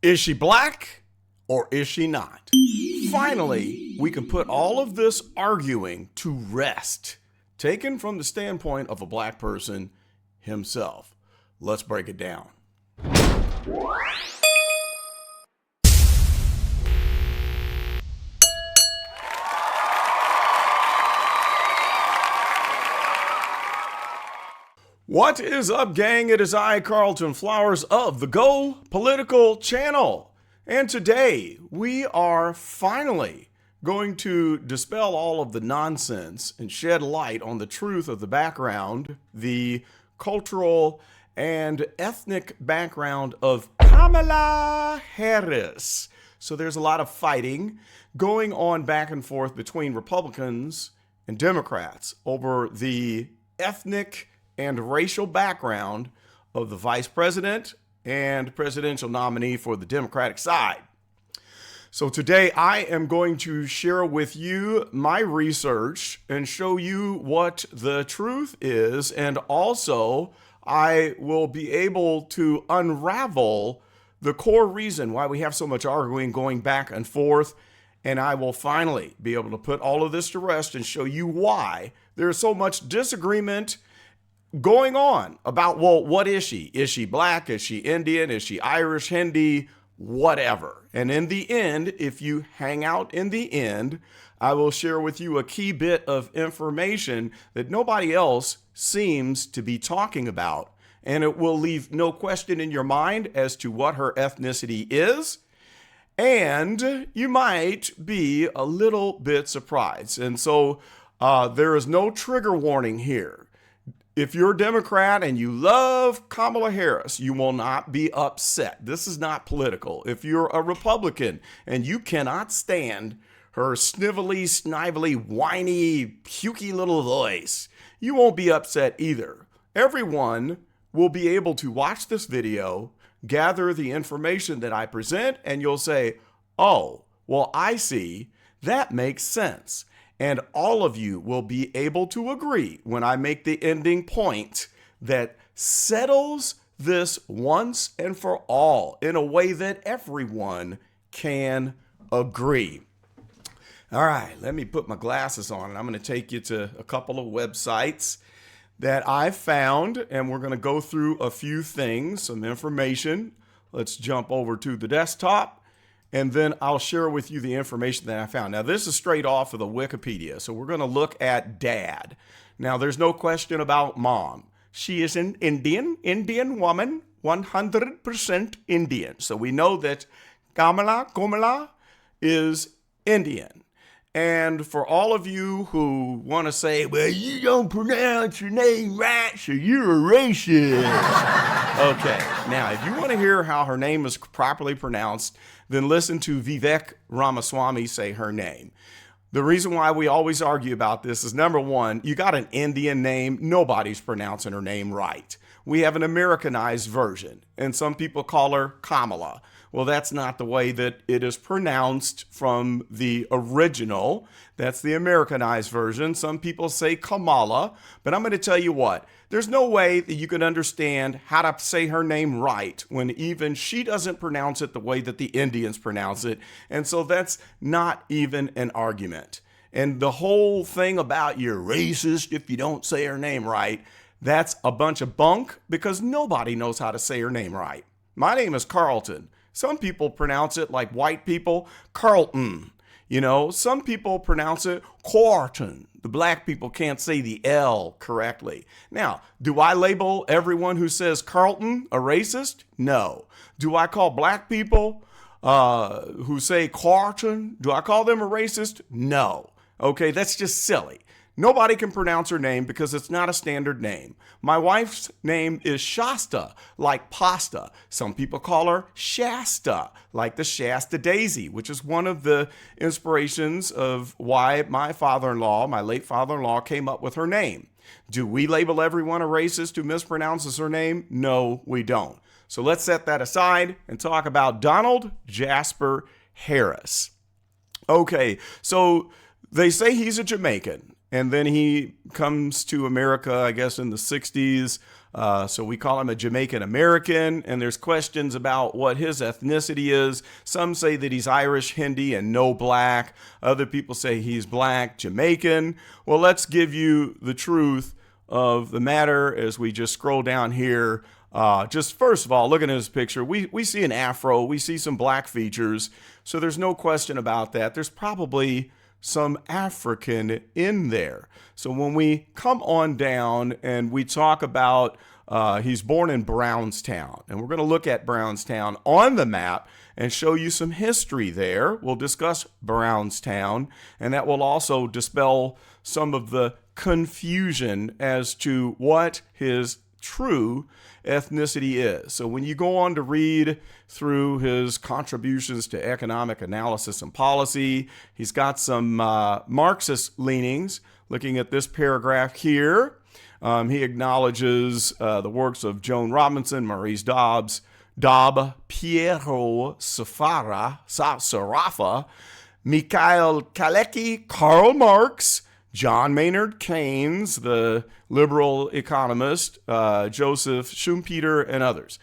Is she black or is she not? Finally, we can put all of this arguing to rest, taken from the standpoint of a black person himself. Let's break it down. What is up, gang? It is I, Carlton Flowers of the Go Political Channel. And today we are finally going to dispel all of the nonsense and shed light on the truth of the background, the cultural and ethnic background of Kamala Harris. So there's a lot of fighting going on back and forth between Republicans and Democrats over the ethnic and racial background of the vice president and presidential nominee for the Democratic side. So today I am going to share with you my research and show you what the truth is, and also I will be able to unravel the core reason why we have so much arguing going back and forth, and I will finally be able to put all of this to rest and show you why there is so much disagreement going on about, well, what is she? Is she black? Is she Indian? Is she Irish, Hindi, whatever? And in the end, if you hang out in the end, I will share with you a key bit of information that nobody else seems to be talking about. And it will leave no question in your mind as to what her ethnicity is. And you might be a little bit surprised. And so there is no trigger warning here. If you're a Democrat and you love Kamala Harris, you will not be upset. This is not political. If you're a Republican and you cannot stand her snivelly, snively, whiny, pukey little voice, you won't be upset either. Everyone will be able to watch this video, gather the information that I present, and you'll say, oh, well, I see. That makes sense. And all of you will be able to agree when I make the ending point that settles this once and for all in a way that everyone can agree. All right, let me put my glasses on, and I'm going to take you to a couple of websites that I found, and we're going to go through a few things, some information. Let's jump over to the desktop. And then I'll share with you the information that I found. Now, this is straight off of the Wikipedia. So we're going to look at dad. Now, there's no question about mom. She is an Indian woman, 100% Indian. So we know that Kamala is Indian. And for all of you who want to say, well, you don't pronounce your name right, so you're a racist. Okay, now if you want to hear how her name is properly pronounced, then listen to Vivek Ramaswamy say her name. The reason why we always argue about this is, number one, you got an Indian name, nobody's pronouncing her name right. We have an Americanized version, and some people call her Kamala. Well, that's not the way that it is pronounced from the original. That's the Americanized version. Some people say Kamala, but I'm going to tell you what. There's no way that you can understand how to say her name right when even she doesn't pronounce it the way that the Indians pronounce it. And so that's not even an argument. And the whole thing about you're racist if you don't say her name right, that's a bunch of bunk because nobody knows how to say her name right. My name is Carlton. Some people pronounce it like white people, Carlton. You know, some people pronounce it Carlton. The black people can't say the L correctly. Now, do I label everyone who says Carlton a racist? No. Do I call black people who say Carlton, do I call them a racist? No. Okay, that's just silly. Nobody can pronounce her name because it's not a standard name. My wife's name is Shasta, like pasta. Some people call her Shasta, like the Shasta daisy, which is one of the inspirations of why my father-in-law, my late father-in-law, came up with her name. Do we label everyone a racist who mispronounces her name? No, we don't. So let's set that aside and talk about Donald Jasper Harris. Okay, so they say he's a Jamaican. And then he comes to America, I guess, in the 60s. So we call him a Jamaican American, and there's questions about what his ethnicity is. Some say that he's Irish, Hindi, and no black. Other people say he's black, Jamaican. Well, let's give you the truth of the matter as we just scroll down here. Just first of all, looking at his picture, we see an afro, we see some black features, so there's no question about that. There's probably some African in there. So when we come on down and we talk about he's born in Brownstown, and we're going to look at Brownstown on the map and show you some history there. We'll discuss Brownstown, and that will also dispel some of the confusion as to what his true ethnicity is. So when you go on to read through his contributions to economic analysis and policy, he's got some Marxist leanings. Looking at this paragraph here, he acknowledges the works of Joan Robinson, Maurice Dobbs, Piero Sarafa, Mikhail Kalecki, Karl Marx, John Maynard Keynes, the liberal economist, Joseph Schumpeter, and others,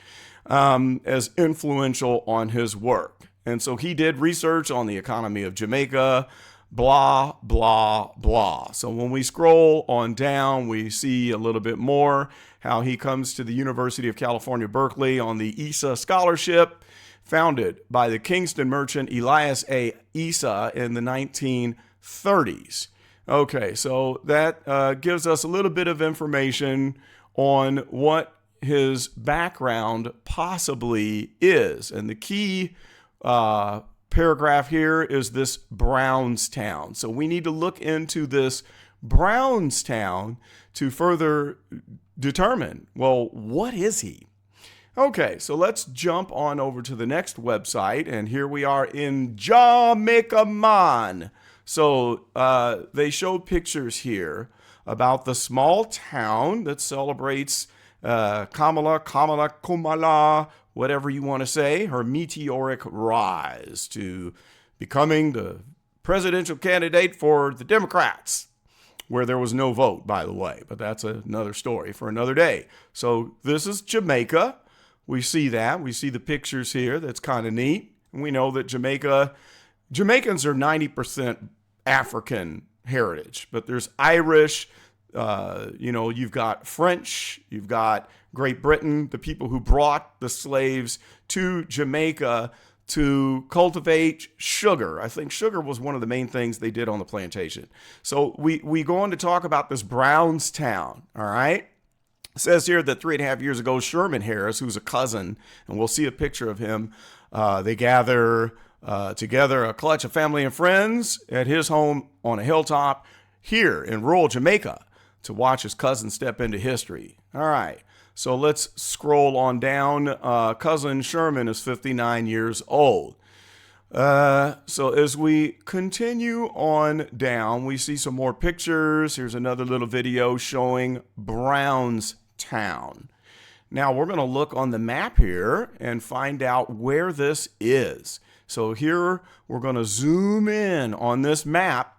as influential on his work. And so he did research on the economy of Jamaica, blah, blah, blah. So when we scroll on down, we see a little bit more how he comes to the University of California, Berkeley on the Issa Scholarship, founded by the Kingston merchant Elias A. Issa in the 1930s. Okay, so that gives us a little bit of information on what his background possibly is. And the key paragraph here is this Brownstown. So we need to look into this Brownstown to further determine, well, what is he? Okay, so let's jump on over to the next website, and here we are in Jamaica, man. So they show pictures here about the small town that celebrates Kamala, whatever you want to say, her meteoric rise to becoming the presidential candidate for the Democrats, where there was no vote, by the way, but that's another story for another day. So this is Jamaica. We see that. We see the pictures here. That's kind of neat. And we know that Jamaicans are 90% African heritage, but there's Irish, you've got French, you've got Great Britain, the people who brought the slaves to Jamaica to cultivate sugar. I think sugar was one of the main things they did on the plantation. So we go on to talk about this Brownstown, all right? It says here that 3.5 years ago, Sherman Harris, who's a cousin, and we'll see a picture of him, they gather together a clutch of family and friends at his home on a hilltop here in rural Jamaica to watch his cousin step into history. All right, so let's scroll on down. Cousin Sherman is 59 years old. So as we continue on down, we see some more pictures. Here's another little video showing Brownstown. Now we're going to look on the map here and find out where this is. So here we're going to zoom in on this map,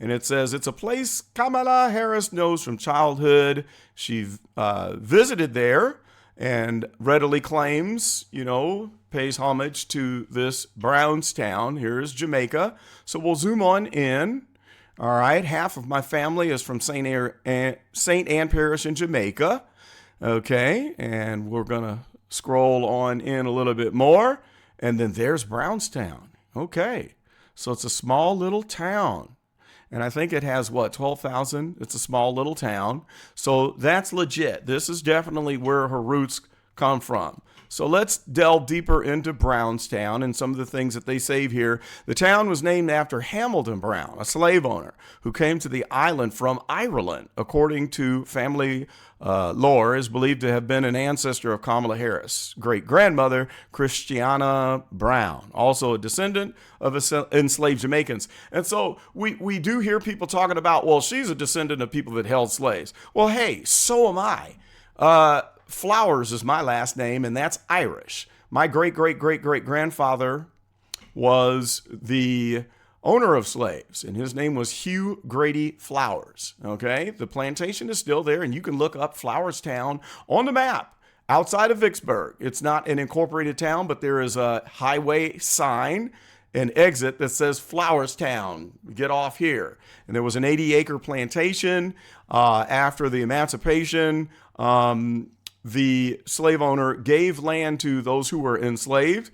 and it says it's a place Kamala Harris knows from childhood. She visited there and readily claims, pays homage to this Brownstown. Here's Jamaica. So we'll zoom on in. All right, half of my family is from St. Ann Parish in Jamaica. Okay, and we're going to scroll on in a little bit more. And then there's Brownstown. Okay, so it's a small little town. And I think it has, 12,000? It's a small little town. So that's legit. This is definitely where her roots come from. So let's delve deeper into Brownstown and some of the things that they say here. The town was named after Hamilton Brown, a slave owner who came to the island from Ireland. According to family lore, is believed to have been an ancestor of Kamala Harris' great-grandmother, Christiana Brown, also a descendant of enslaved Jamaicans. And so we do hear people talking about, well, she's a descendant of people that held slaves. Well, hey, so am I. Flowers is my last name, and that's Irish. My great-great-great-great-grandfather was the owner of slaves, and his name was Hugh Grady Flowers. Okay, the plantation is still there, and you can look up Flowerstown on the map outside of Vicksburg. It's not an incorporated town, but there is a highway sign, an exit that says Flowerstown. Get off here. And there was an 80-acre plantation. After the emancipation, the slave owner gave land to those who were enslaved.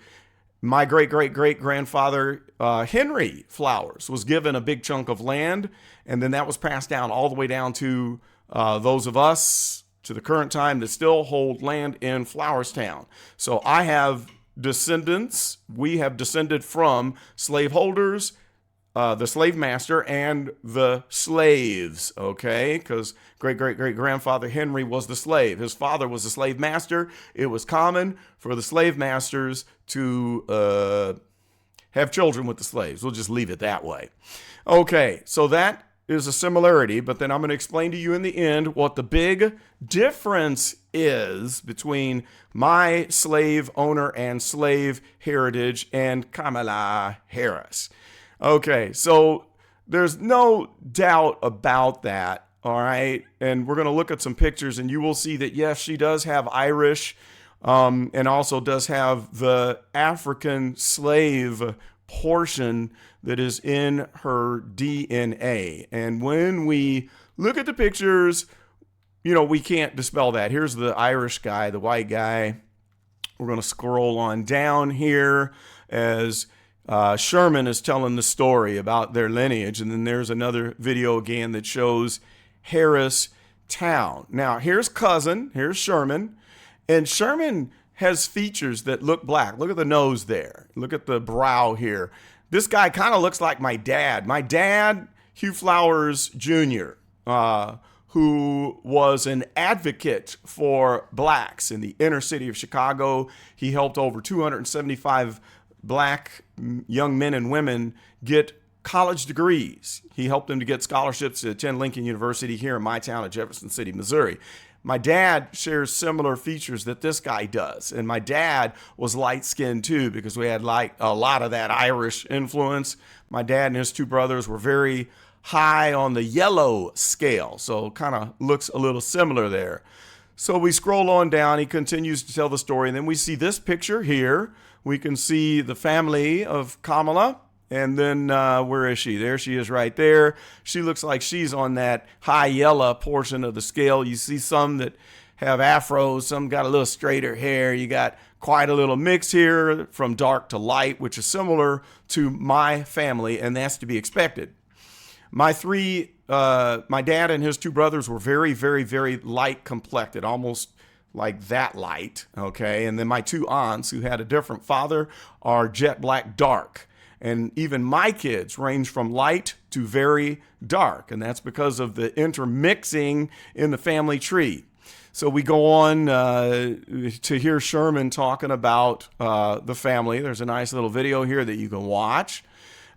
My great-great-great-grandfather, Henry Flowers, was given a big chunk of land, and then that was passed down all the way down to those of us to the current time that still hold land in Flowerstown. So I have descendants. We have descended from slaveholders, the slave master, and the slaves, okay? Because great-great-great-grandfather Henry was the slave. His father was the slave master. It was common for the slave masters to have children with the slaves. We'll just leave it that way. Okay, so that is a similarity, but then I'm going to explain to you in the end what the big difference is between my slave owner and slave heritage and Kamala Harris. Okay, so there's no doubt about that, all right? And we're going to look at some pictures, and you will see that, yes, she does have Irish and also does have the African slave portion that is in her DNA. And when we look at the pictures, you know, we can't dispel that. Here's the Irish guy, the white guy. We're going to scroll on down here as Sherman is telling the story about their lineage. And then there's another video again that shows Harris Town. Now, here's cousin, here's Sherman. And Sherman has features that look black. Look at the nose there. Look at the brow here. This guy kind of looks like my dad. My dad, Hugh Flowers Jr., who was an advocate for blacks in the inner city of Chicago. He helped over 275 black young men and women get college degrees. He helped them to get scholarships to attend Lincoln University here in my town of Jefferson City, Missouri. My dad shares similar features that this guy does. And my dad was light-skinned too, because we had like a lot of that Irish influence. My dad and his two brothers were very high on the yellow scale. So kind of looks a little similar there. So we scroll on down. He continues to tell the story. And then we see this picture here. We can see the family of Kamala. And then where is she? There she is right there. She looks like she's on that high yellow portion of the scale. You see some that have afros, some got a little straighter hair. You got quite a little mix here from dark to light, which is similar to my family, and that's to be expected. My dad and his two brothers were very, very, very light complected, almost like that light, okay? And then my two aunts, who had a different father, are jet black dark. And even my kids range from light to very dark. And that's because of the intermixing in the family tree. So we go on to hear Sherman talking about the family. There's a nice little video here that you can watch.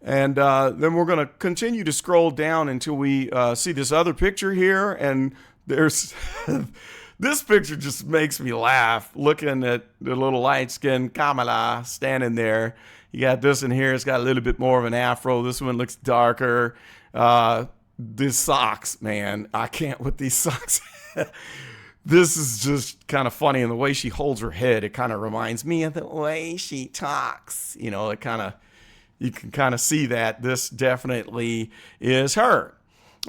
And then we're going to continue to scroll down until we see this other picture here. And there's this picture just makes me laugh, looking at the little light-skinned Kamala standing there. You got this in here. It's got a little bit more of an afro. This one looks darker. These socks, man. I can't with these socks. This is just kind of funny. And the way she holds her head, it kind of reminds me of the way she talks. You know, you can kind of see that this definitely is her.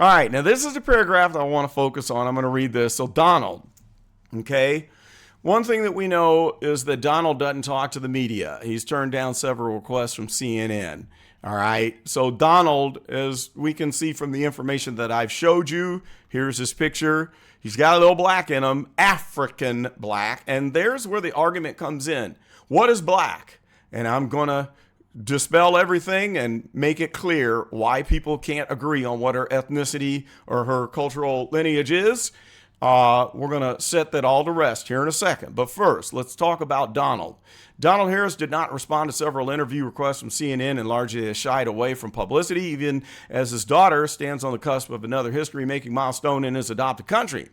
All right. Now, this is the paragraph that I want to focus on. I'm going to read this. So, Donald, okay. One thing that we know is that Donald doesn't talk to the media. He's turned down several requests from CNN. All right. So Donald, as we can see from the information that I've showed you, here's his picture. He's got a little black in him, African black. And there's where the argument comes in. What is black? And I'm going to dispel everything and make it clear why people can't agree on what her ethnicity or her cultural lineage is. We're going to set that all to rest here in a second. But first, let's talk about Donald. Donald Harris did not respond to several interview requests from CNN and largely has shied away from publicity, even as his daughter stands on the cusp of another history-making milestone in his adopted country.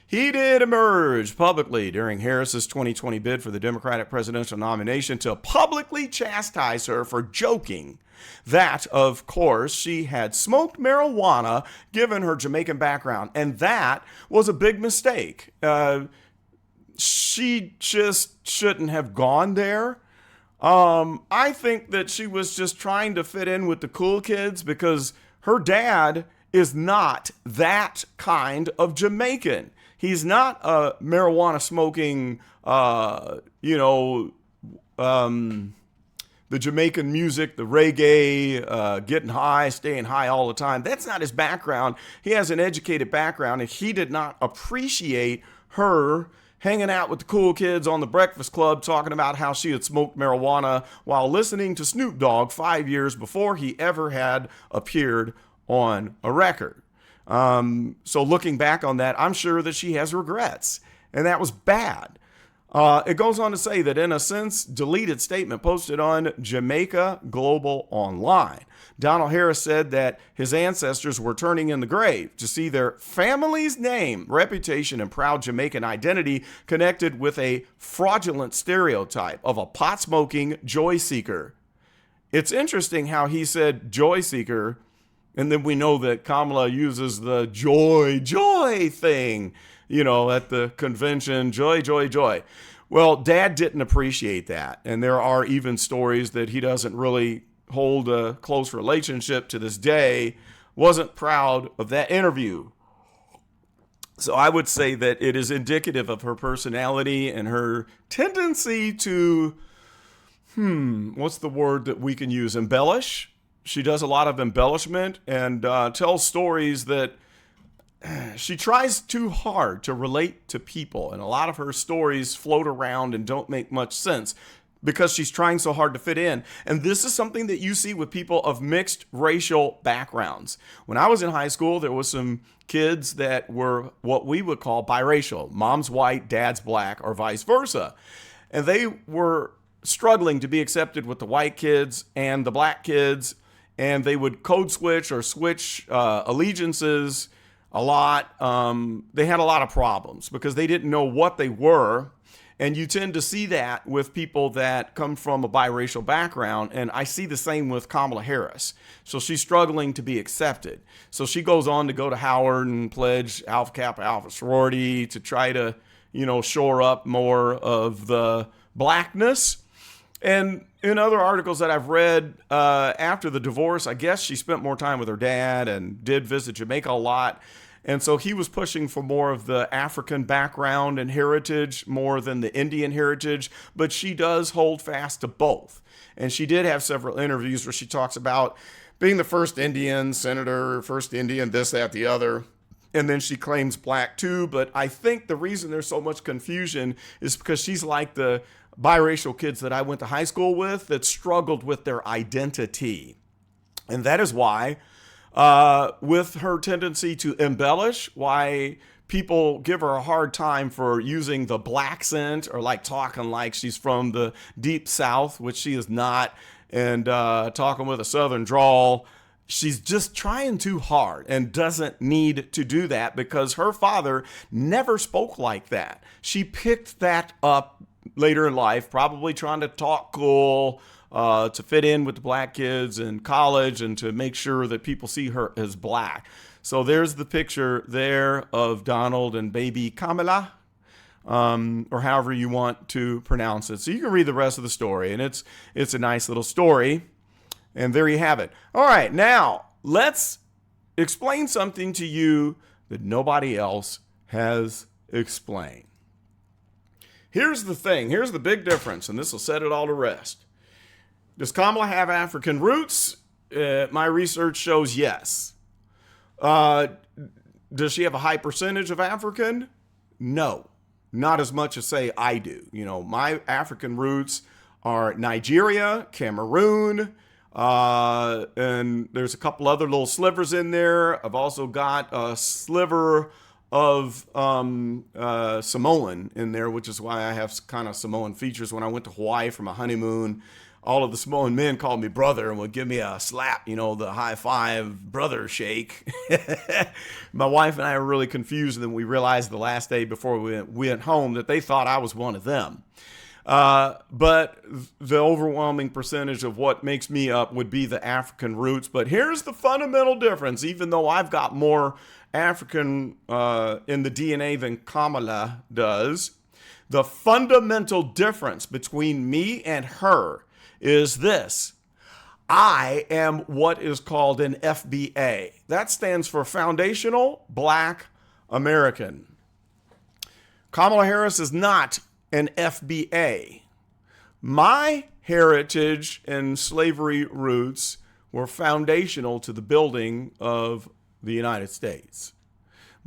He did emerge publicly during Harris's 2020 bid for the Democratic presidential nomination to publicly chastise her for joking that, of course, she had smoked marijuana given her Jamaican background. And that was a big mistake. She just shouldn't have gone there. I think that she was just trying to fit in with the cool kids because her dad is not that kind of Jamaican. He's not a marijuana smoking, the Jamaican music, the reggae, getting high, staying high all the time. That's not his background. He has an educated background, and he did not appreciate her hanging out with the cool kids on the Breakfast Club talking about how she had smoked marijuana while listening to Snoop Dogg 5 years before he ever had appeared on a record. So looking back on that, I'm sure that she has regrets, and that was bad. It goes on to say that in a since deleted statement posted on Jamaica Global Online, Donald Harris said that his ancestors were turning in the grave to see their family's name, reputation, and proud Jamaican identity connected with a fraudulent stereotype of a pot-smoking joy seeker. It's interesting how he said joy seeker, and then we know that Kamala uses the joy thing, at the convention, joy. Well, Dad didn't appreciate that. And there are even stories that he doesn't really hold a close relationship to this day, wasn't proud of that interview. So I would say that it is indicative of her personality and her tendency to, what's the word that we can use? Embellish. She does a lot of embellishment and tells stories that she tries too hard to relate to people. And a lot of her stories float around and don't make much sense because she's trying so hard to fit in. And this is something that you see with people of mixed racial backgrounds. When I was in high school, there was some kids that were what we would call biracial. Mom's white, dad's black, or vice versa. And they were struggling to be accepted with the white kids and the black kids. And they would code switch or switch allegiances a lot. They had a lot of problems because they didn't know what they were. And you tend to see that with people that come from a biracial background. And I see the same with Kamala Harris. So she's struggling to be accepted. So she goes on to go to Howard and pledge Alpha Kappa Alpha sorority to try to, shore up more of the blackness. And in other articles that I've read after the divorce, I guess she spent more time with her dad and did visit Jamaica a lot. And so he was pushing for more of the African background and heritage more than the Indian heritage. But she does hold fast to both. And she did have several interviews where she talks about being the first Indian senator, first Indian, this, that, the other. And then she claims black too. But I think the reason there's so much confusion is because she's like the biracial kids that I went to high school with that struggled with their identity. And that is why, with her tendency to embellish, why people give her a hard time for using the black accent or like talking like she's from the deep South, which she is not, and talking with a Southern drawl. She's just trying too hard and doesn't need to do that because her father never spoke like that. She picked that up later in life, probably trying to talk cool, to fit in with the black kids in college and to make sure that people see her as black. So there's the picture there of Donald and baby Kamala, or however you want to pronounce it. So you can read the rest of the story, and it's a nice little story. And there you have it. All right, now let's explain something to you that nobody else has explained. Here's the thing. Here's the big difference, and this will set it all to rest. Does Kamala have African roots? My research shows yes. Does she have a high percentage of African? No, not as much as, say, I do. My African roots are Nigeria, Cameroon, and there's a couple other little slivers in there. I've also got a sliver of Samoan in there, which is why I have kind of Samoan features. When I went to Hawaii from a honeymoon, all of the Samoan men called me brother and would give me a slap, the high five brother shake. My wife and I were really confused, and then we realized the last day before we went home that they thought I was one of them. But the overwhelming percentage of what makes me up would be the African roots. But here's the fundamental difference. Even though I've got more African in the DNA than Kamala does, the fundamental difference between me and her is this. I am what is called an FBA. That stands for Foundational Black American. Kamala Harris is not an FBA. My heritage and slavery roots were foundational to the building of the United States.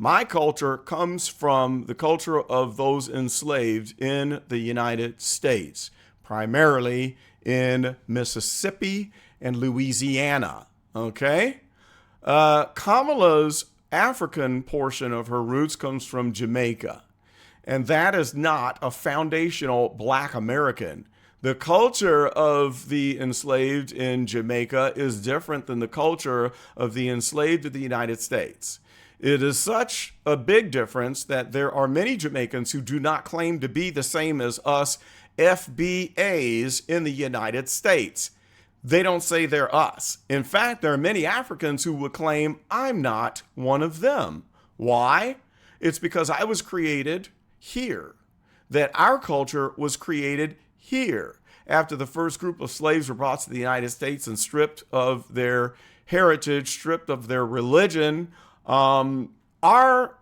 My culture comes from the culture of those enslaved in the United States, primarily in Mississippi and Louisiana. Okay? Kamala's African portion of her roots comes from Jamaica. And that is not a foundational Black American. The culture of the enslaved in Jamaica is different than the culture of the enslaved in the United States. It is such a big difference that there are many Jamaicans who do not claim to be the same as us FBAs in the United States. They don't say they're us. In fact, there are many Africans who would claim I'm not one of them. Why? It's because I was created here, that our culture was created here. After the first group of slaves were brought to the United States and stripped of their heritage, stripped of their religion, our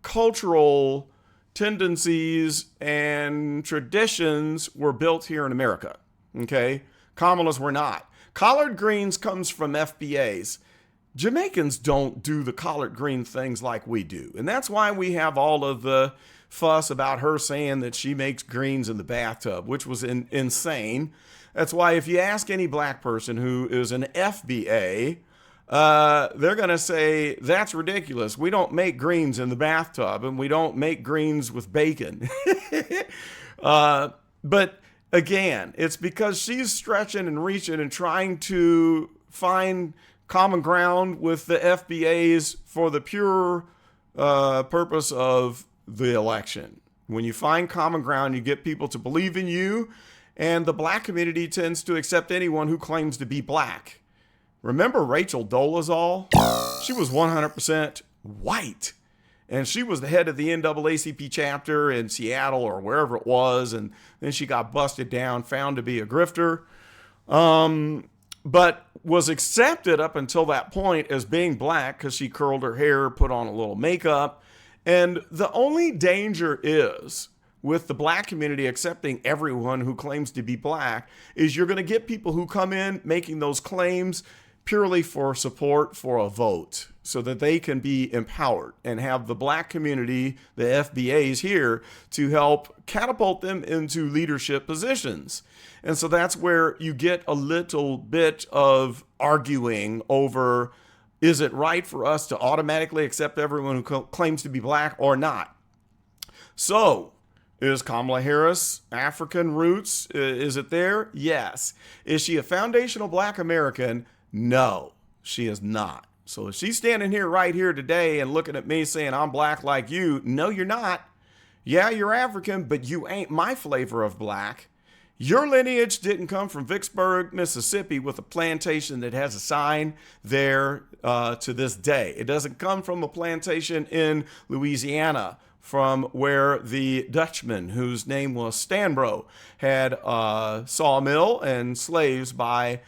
cultural tendencies and traditions were built here in America. Okay? Kamala's were not. Collard greens comes from FBAs. Jamaicans don't do the collard green things like we do. And that's why we have all of the fuss about her saying that she makes greens in the bathtub, which was insane. That's why if you ask any Black person who is an FBA, they're going to say, that's ridiculous. We don't make greens in the bathtub, and we don't make greens with bacon. But again, it's because she's stretching and reaching and trying to find common ground with the FBAs for the pure purpose of the election. When you find common ground, you get people to believe in you, and the Black community tends to accept anyone who claims to be Black. Remember Rachel Dolezal? She was 100% white, and she was the head of the NAACP chapter in Seattle or wherever it was, and then she got busted down, found to be a grifter. But was accepted up until that point as being Black because she curled her hair, put on a little makeup. And the only danger is with the Black community accepting everyone who claims to be Black is you're going to get people who come in making those claims purely for support for a vote so that they can be empowered and have the Black community, the FBAs here, to help catapult them into leadership positions. And so that's where you get a little bit of arguing over, is it right for us to automatically accept everyone who claims to be Black or not? So, is Kamala Harris African roots? Is it there? Yes. Is she a foundational Black American? No, she is not. So if she's standing here right here today and looking at me saying I'm Black like you, no, you're not. Yeah, you're African, but you ain't my flavor of Black. Your lineage didn't come from Vicksburg, Mississippi, with a plantation that has a sign there to this day. It doesn't come from a plantation in Louisiana, from where the Dutchman, whose name was Stanbro, had a sawmill and slaves by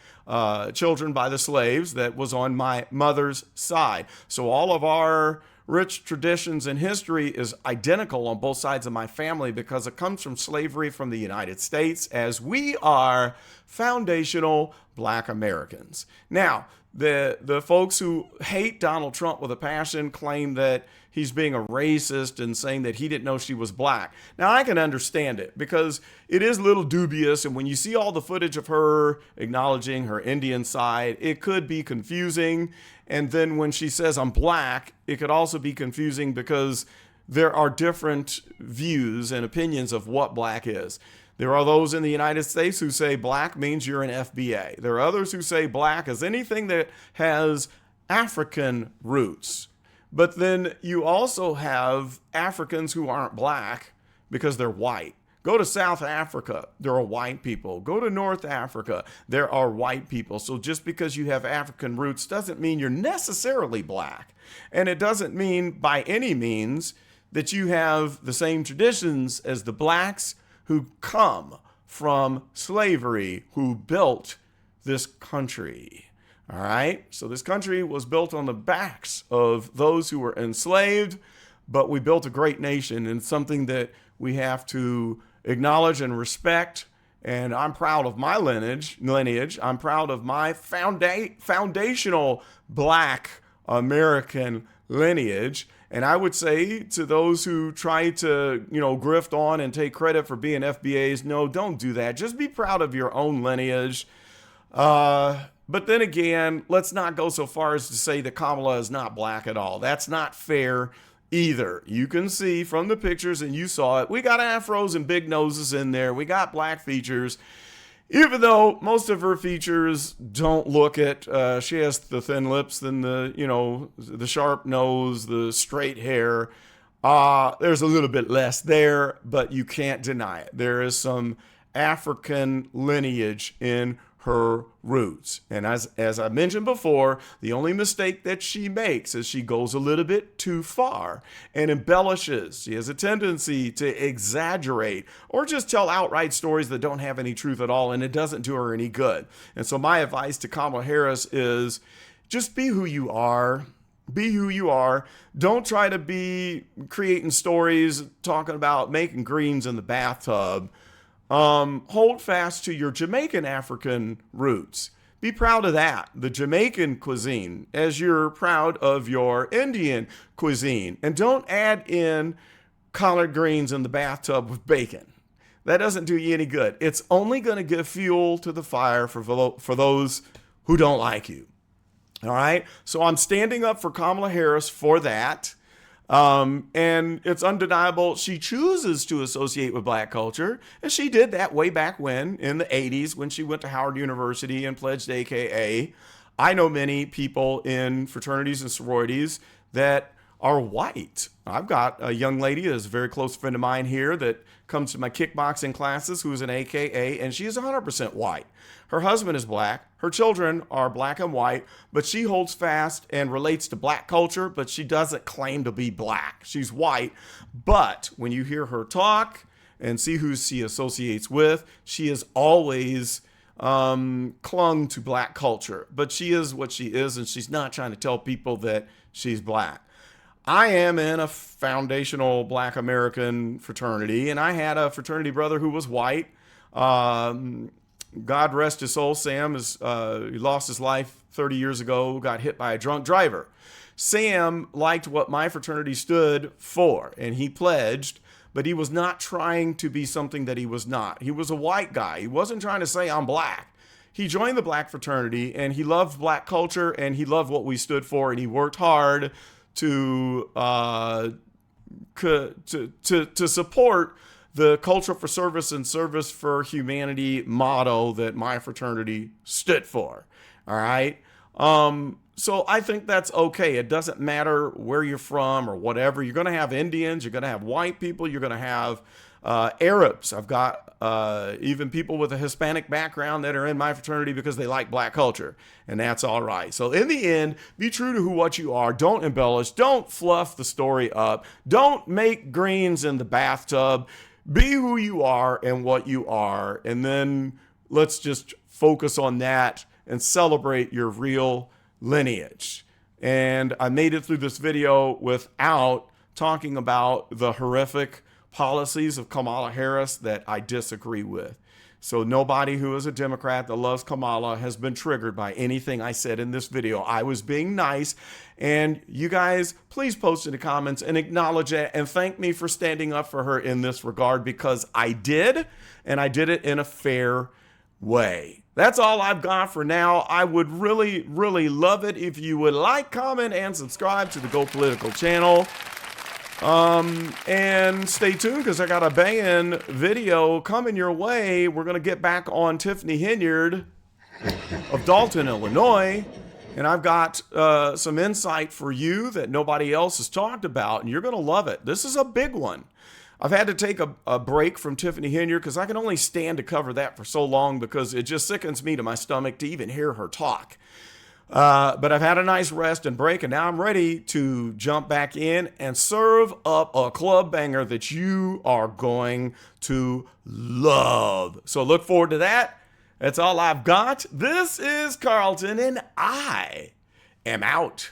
children by the slaves that was on my mother's side. So all of our rich traditions and history is identical on both sides of my family because it comes from slavery from the United States, as we are foundational Black Americans. Now, the folks who hate Donald Trump with a passion claim that he's being a racist and saying that he didn't know she was Black. Now, I can understand it because it is a little dubious, and when you see all the footage of her acknowledging her Indian side, it could be confusing. And then when she says I'm Black, it could also be confusing because there are different views and opinions of what Black is. There are those in the United States who say black means you're an FBA. There are others who say black is anything that has African roots. But then you also have Africans who aren't black because they're white. Go to South Africa, there are white people. Go to North Africa, there are white people. So just because you have African roots doesn't mean you're necessarily black. And it doesn't mean by any means that you have the same traditions as the blacks who come from slavery, who built this country. All right, so this country was built on the backs of those who were enslaved, but we built a great nation, and something that we have to acknowledge and respect. And I'm proud of my lineage. I'm proud of my foundational black American lineage. And I would say to those who try to, grift on and take credit for being FBAs, no, don't do that. Just be proud of your own lineage. But then again, let's not go so far as to say that Kamala is not black at all. That's not fair either. You can see from the pictures, and you saw it, we got afros and big noses in there. We got black features, even though most of her features don't look it. She has the thin lips, then the sharp nose, the straight hair. There's a little bit less there, but you can't deny it. There is some African lineage in her roots. And as I mentioned before, the only mistake that she makes is she goes a little bit too far and embellishes. She has a tendency to exaggerate or just tell outright stories that don't have any truth at all, and it doesn't do her any good. And so my advice to Kamala Harris is just be who you are. Be who you are. Don't try to be creating stories talking about making greens in the bathtub. Hold fast to your Jamaican African roots. Be proud of that, the Jamaican cuisine, as you're proud of your Indian cuisine. And don't add in collard greens in the bathtub with bacon. That doesn't do you any good. It's only going to give fuel to the fire for those who don't like you. All right? So I'm standing up for Kamala Harris for that. And it's undeniable she chooses to associate with black culture, and she did that way back when, in the 80s, when she went to Howard University and pledged AKA. I know many people in fraternities and sororities that are white. I've got a young lady that's a very close friend of mine here that comes to my kickboxing classes who's an AKA, and she is 100% white. Her husband is black. Her children are black and white, but she holds fast and relates to black culture, but she doesn't claim to be black. She's white, but when you hear her talk and see who she associates with, she has always clung to black culture, but she is what she is, and she's not trying to tell people that she's black. I am in a foundational black American fraternity, and I had a fraternity brother who was white. God rest his soul. Sam he lost his life 30 years ago, got hit by a drunk driver. Sam liked what my fraternity stood for, and he pledged, but he was not trying to be something that he was not. He was a white guy. He wasn't trying to say, I'm black. He joined the black fraternity, and he loved black culture, and he loved what we stood for, and he worked hard to support the culture for service and service for humanity motto that my fraternity stood for. All right. So I think that's okay. It doesn't matter where you're from or whatever. You're going to have Indians. You're going to have white people. You're going to have Arabs. I've got even people with a Hispanic background that are in my fraternity because they like black culture, and that's all right. So in the end, be true to what you are. Don't embellish. Don't fluff the story up. Don't make greens in the bathtub. Be who you are and what you are, and then let's just focus on that and celebrate your real lineage. And I made it through this video without talking about the horrific policies of Kamala Harris that I disagree with. So nobody who is a Democrat that loves Kamala has been triggered by anything I said in this video. I was being nice, and you guys, please post in the comments and acknowledge it and thank me for standing up for her in this regard, because I did, and I did it in a fair way. That's all I've got for now. I would really, really love it if you would like, comment, and subscribe to the Go Political channel. And stay tuned because I got a banging video coming your way. We're going to get back on Tiffany Henyard of Dalton, Illinois. And I've got some insight for you that nobody else has talked about, and you're going to love it. This is a big one. I've had to take a break from Tiffany Henyard because I can only stand to cover that for so long because it just sickens me to my stomach to even hear her talk. But I've had a nice rest and break, and now I'm ready to jump back in and serve up a club banger that you are going to love. So look forward to that. That's all I've got. This is Carlton, and I am out.